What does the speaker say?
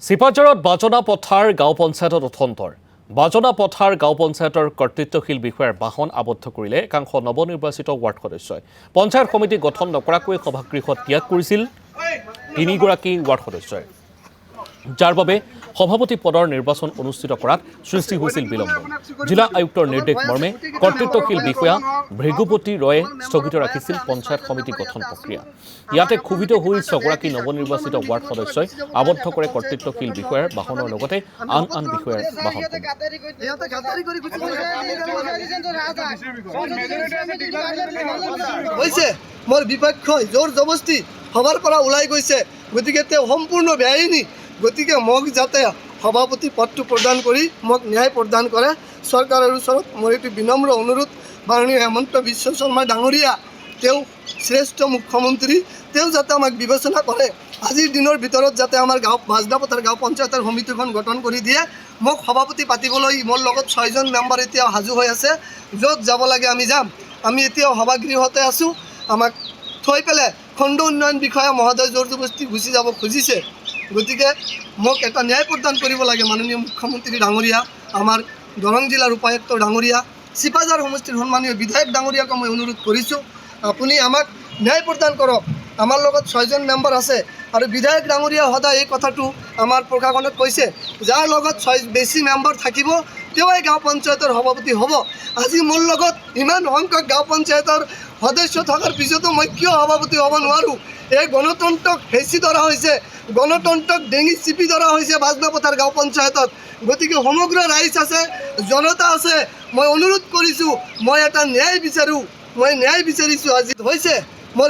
চিপাঝাৰত বাজনা পথাৰ গাঁও পঞ্চায়তত উঠন্তৰ বাজনা পথাৰ গাঁও পঞ্চায়তৰ কৰ্তৃত্বশীল বিষয়াৰ বাহন আবদ্ধ কৰিলে একাংশ নৱনিৰ্বাচিত ৱাৰ্ড সদস্যই পঞ্চায়ত সমিতি গঠন নকৰাকৈ সভাগৃহ ত্যাগ কৰিছিল তিনিগৰাকী ৱাৰ্ড সদস্যই যাৰ বাবে সভাপতি পদৰ নিৰ্বাচন অনুষ্ঠিত কৰাত সৃষ্টি হৈছিল বিলম্ব জিলা আয়ুক্তৰ নিৰ্দেশ মৰ্মে কৰ্তৃত্বশীল বিষয়া ভৃগুপতি ৰয়ে স্থগিত ৰাখিছিল পঞ্চায়ত সমিতি গঠন প্ৰক্ৰিয়া ইয়াতে ক্ষোভিত হৈ ছগৰাকী নৱনিৰ্বাচিত ৱাৰ্ড সদস্যই আবদ্ধ কৰে কৰ্তৃত্বশীল বিষয়াৰ বাহনৰ লগতে আন বিষয়াৰ বাহন হৈছে মোৰ বিপক্ষই জোৰ জবস্তি সভাৰ পৰা ওলাই গৈছে গতিকে তেওঁ সম্পূৰ্ণ বেআইনী গতিকে মোক যাতে সভাপতি পদটো প্ৰদান কৰি মোক ন্যায় প্ৰদান কৰে চৰকাৰৰ ওচৰত মোৰ এইটো বিনম্ৰ অনুৰোধ মাননীয় হেমন্ত বিশ্ব শৰ্মা ডাঙৰীয়া তেওঁ শ্ৰেষ্ঠ মুখ্যমন্ত্ৰী তেওঁ যাতে আমাক বিবেচনা কৰে আজিৰ দিনৰ ভিতৰত যাতে আমাৰ গাঁও বাজনা পথাৰ গাঁও পঞ্চায়তৰ সমিতিখন গঠন কৰি দিয়ে মোক সভাপতি পাতিবলৈ মোৰ লগত 6জন মেম্বাৰ এতিয়াও সাজু হৈ আছে য'ত যাব লাগে আমি যাম আমি এতিয়াও সভাগৃহতে আছোঁ আমাক থৈ পেলাই খণ্ড উন্নয়ন বিষয়া মহোদয় জোৰ জবস্তি গুচি যাব খুজিছে গতিকে মোক এটা ন্যায় প্ৰদান কৰিব লাগে মাননীয় মুখ্যমন্ত্ৰী ডাঙৰীয়া আমাৰ দৰং জিলাৰ উপায়ুক্ত ডাঙৰীয়া চিপাঝাৰ সমষ্টিৰ সন্মানীয় বিধায়ক ডাঙৰীয়াক মই অনুৰোধ কৰিছোঁ আপুনি আমাক ন্যায় প্ৰদান কৰক আমাৰ লগত 6জন মেম্বাৰ আছে আৰু বিধায়ক ডাঙৰীয়া সদায় এই কথাটো আমাৰ প্ৰশাসনত কৈছে যাৰ লগত বেছি মেম্বাৰ থাকিব তেওঁই গাঁও পঞ্চায়তৰ সভাপতি হ'ব আজি মোৰ লগত ইমান সংখ্যক গাঁও পঞ্চায়তৰ সদস্য থকাৰ পিছতো মই কিয় সভাপতি হ'ব নোৱাৰোঁ এই গণতন্ত্ৰক হেঁচি ধৰা হৈছে গণতন্ত্ৰক ডেঙি চিপি ধৰা হৈছে বাজনা পথাৰ গাঁও পঞ্চায়তত গতিকে সমগ্ৰ ৰাইজ আছে জনতা আছে মই অনুৰোধ কৰিছোঁ মই এটা ন্যায় বিচাৰোঁ মই ন্যায় বিচাৰিছোঁ আজি হৈছে মোৰ